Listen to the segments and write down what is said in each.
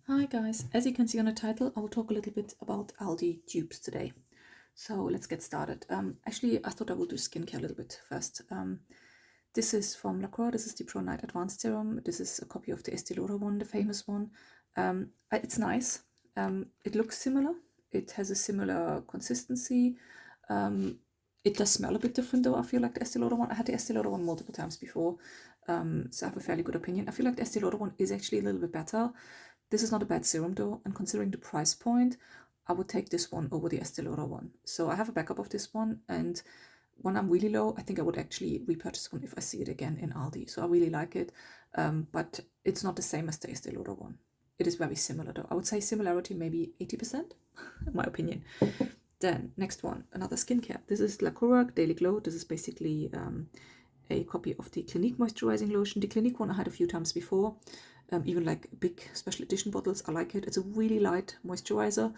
Hi guys, as you can see on the title, I will talk a little bit about Aldi Dupes today. So let's get started. Actually, I thought I would do skincare a little bit first. This is from LaCroix. This is the Pro Night Advanced Serum. This is a copy of the Estee Lauder one, the famous one. It's nice. It looks similar. It has a similar consistency. It does smell a bit different though, I feel like the Estee Lauder one. I had the Estee Lauder one multiple times before, so I have a fairly good opinion. I feel like the Estee Lauder one is actually a little bit better. This is not a bad serum though, and considering the price point, I would take this one over the Estee Lauder one. So I have a backup of this one, and when I'm really low, I think I would actually repurchase one if I see it again in Aldi. So I really like it, but it's not the same as the Estee Lauder one. It is very similar though. I would say similarity maybe 80%, in my opinion. Then next one, another skincare. This is LaCroix Daily Glow. This is basically a copy of the Clinique moisturizing lotion. The Clinique one I had a few times before, even like big special edition bottles. I like it. It's a really light moisturizer.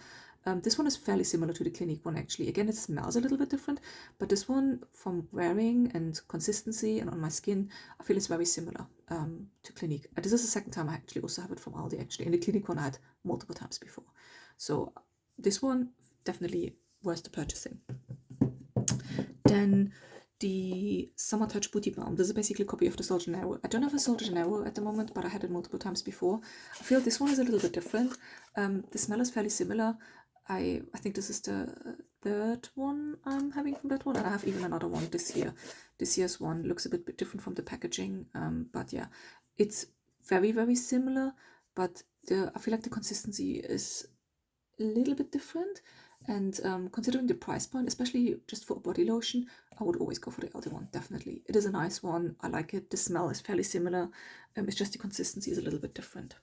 This one is fairly similar to the Clinique one actually. Again, it smells a little bit different, but this one from wearing and consistency and on my skin, I feel it's very similar to Clinique. This is the second time I actually also have it from Aldi actually. And the Clinique one I had multiple times before. So this one definitely worth the purchasing. Then the Summer Touch Booty Balm. This is basically a copy of the Sol de Janeiro. I don't have a Sol de Janeiro at the moment, but I had it multiple times before. I feel this one is a little bit different. The smell is fairly similar. I think this is the third one I'm having from that one, and I have even another one this year. This year's one looks a bit different from the packaging, but yeah, it's very, very similar, but I feel like the consistency is a little bit different. And considering the price point, especially just for a body lotion, I would always go for the Aldi one, definitely. It is a nice one. I like it. The smell is fairly similar. It's just the consistency is a little bit different.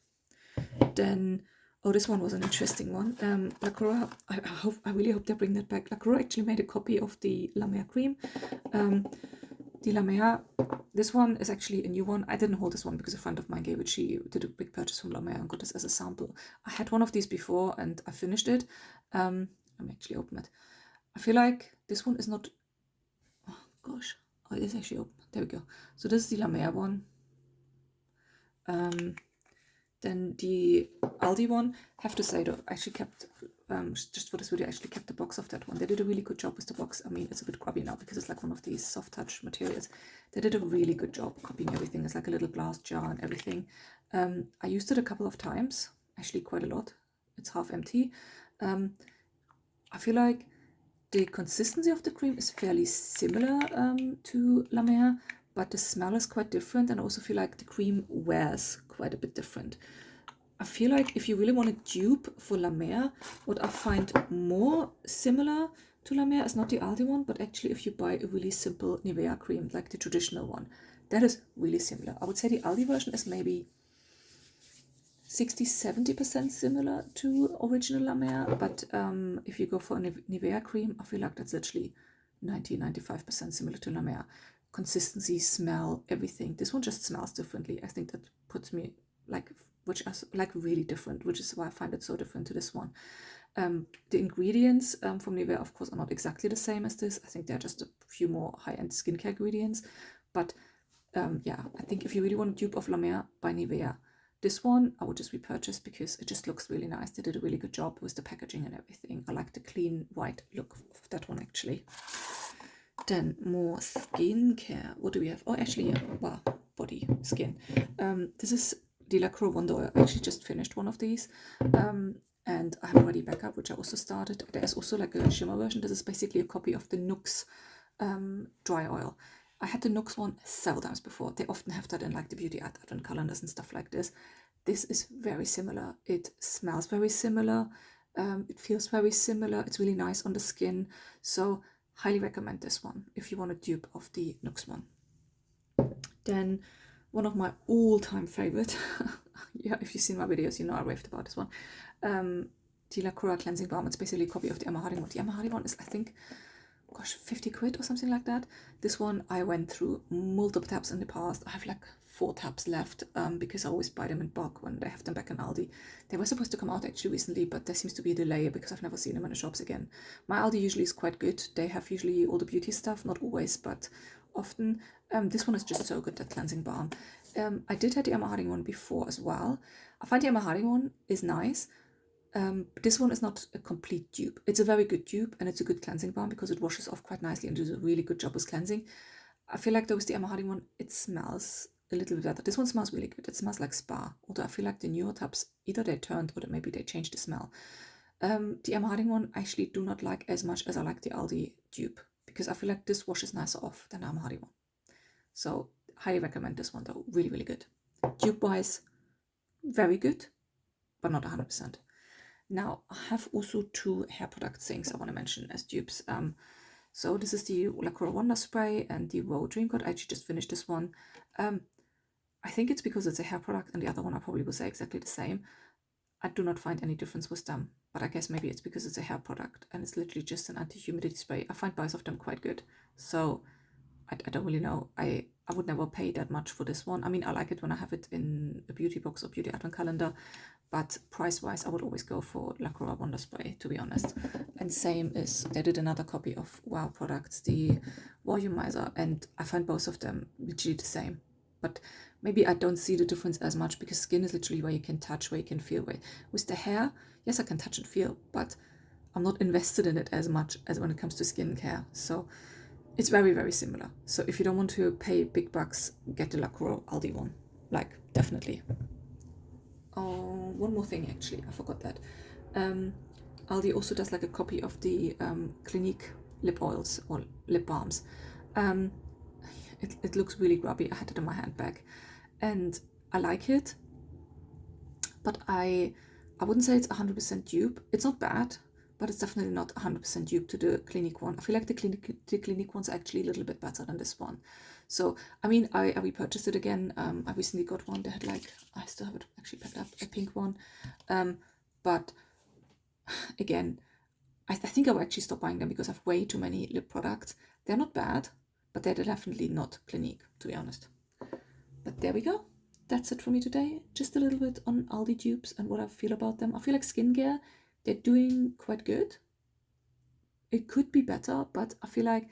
Then, oh, this one was an interesting one. LaCroix, I really hope they bring that back. LaCroix actually made a copy of the LaMer cream. The LaMer, this one is actually a new one. I didn't hold this one because a friend of mine gave it. She did a big purchase from LaMer and got this as a sample. I had one of these before and I finished it. Let me actually open it. I feel like this one is not, oh gosh, oh, it is actually open. There we go. So this is the LaMer one. Then the Aldi one, have to say though, I actually kept, just for this video, I actually kept the box of that one. They did a really good job with the box. I mean, it's a bit grubby now because it's like one of these soft touch materials. They did a really good job copying everything. It's like a little glass jar and everything. I used it a couple of times, actually quite a lot. It's half empty. I feel like the consistency of the cream is fairly similar to LaMer, but the smell is quite different, and I also feel like the cream wears quite a bit different. I feel like if you really want a dupe for LaMer, what I find more similar to LaMer is not the Aldi one, but actually if you buy a really simple Nivea cream, like the traditional one, that is really similar. I would say the Aldi version is maybe 60-70% similar to original LaMer, but if you go for a Nivea cream, I feel like that's actually 90-95% similar to LaMer. Consistency, smell, everything. This one just smells differently. I think that puts me like, which is like really different, which is why I find it so different to this one. The ingredients from Nivea, of course, are not exactly the same as this. I think they're just a few more high-end skincare ingredients, but yeah, I think if you really want a dupe of LaMer, buy Nivea. This one I would just repurchase because it just looks really nice. They did a really good job with the packaging and everything. I like the clean white look of that one actually. Then more skincare. What do we have? Oh, actually, yeah, well, body, skin. This is the LaCroix Wonder. I actually just finished one of these. And I have already backup, which I also started. There's also like a shimmer version. This is basically a copy of the Nux dry oil. I had the Nux one several times before. They often have that in like the beauty advent calendars and stuff like this. This is very similar. It smells very similar. It feels very similar. It's really nice on the skin. So highly recommend this one if you want a dupe of the Nux one. Then one of my all-time favorite, yeah, if you've seen my videos, you know I raved about this one. The LaCroix Cleansing Balm. It's basically a copy of the Emma Harding one. The Emma Harding one is, I think, gosh, 50 quid or something like that. This one I went through multiple tabs in the past. I have like 4 tabs left because I always buy them in bulk when they have them back in Aldi. They were supposed to come out actually recently, but there seems to be a delay because I've never seen them in the shops again. My Aldi usually is quite good. They have usually all the beauty stuff, not always, but often. This one is just so good, that cleansing balm. I did have the Emma Harding one before as well. I find the Emma Harding one is nice. This one is not a complete dupe. It's a very good dupe, and it's a good cleansing balm because it washes off quite nicely and does a really good job with cleansing. I feel like though with the Emma Harding one, it smells a little bit better. This one smells really good. It smells like spa. Although I feel like the newer tubs, either they turned or maybe they changed the smell. The Emma Harding one I actually do not like as much as I like the Aldi dupe, because I feel like this washes nicer off than the Emma Harding one. So highly recommend this one though. Really, really good. Dupe wise, very good, but not 100%. Now, I have also 2 hair product things I want to mention as dupes. So this is the LaCroix Wonder Spray and the Wow Dream Coat. I actually just finished this one. I think it's because it's a hair product, and the other one I probably would say exactly the same. I do not find any difference with them, but I guess maybe it's because it's a hair product and it's literally just an anti-humidity spray. I find both of them quite good. So I don't really know. I would never pay that much for this one. I mean, I like it when I have it in a beauty box or beauty advent calendar, but price-wise, I would always go for LaCroix Wonder Spray, to be honest. And same is, they did another copy of Wow products, the Volumizer, and I find both of them literally the same. But maybe I don't see the difference as much because skin is literally where you can touch, where you can feel. With the hair, yes, I can touch and feel, but I'm not invested in it as much as when it comes to skincare. So it's very, very similar. So if you don't want to pay big bucks, get the LaCroix Aldi one. Like, definitely. Oh, one more thing actually, I forgot that. Aldi also does like a copy of the Clinique lip oils or lip balms. It looks really grubby. I had it in my handbag, and I like it, but I wouldn't say it's 100% dupe. It's not bad, but it's definitely not 100% dupe to the Clinique one. I feel like the Clinique one's actually a little bit better than this one. So, I mean, I repurchased it again. I recently got one. They had like, I still have it actually packed up, a pink one. But again, I think I will actually stop buying them because I have way too many lip products. They're not bad, but they're definitely not Clinique, to be honest. But there we go. That's it for me today. Just a little bit on Aldi dupes and what I feel about them. I feel like skincare, they're doing quite good. It could be better, but I feel like,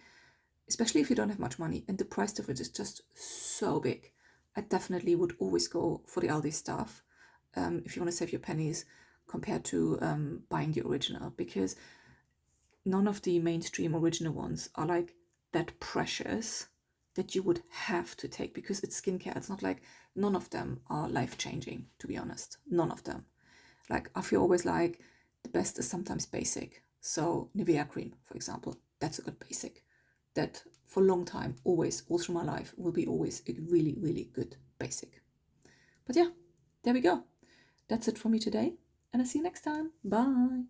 especially if you don't have much money and the price difference is just so big, I definitely would always go for the Aldi stuff if you want to save your pennies compared to buying the original, because none of the mainstream original ones are like that precious that you would have to take, because it's skincare. It's not like, none of them are life-changing, to be honest. None of them. Like, I feel always like the best is sometimes basic. So Nivea cream, for example, that's a good basic. That for a long time, always, all through my life, will be always a really, really good basic. But yeah, there we go. That's it for me today, and I'll see you next time. Bye.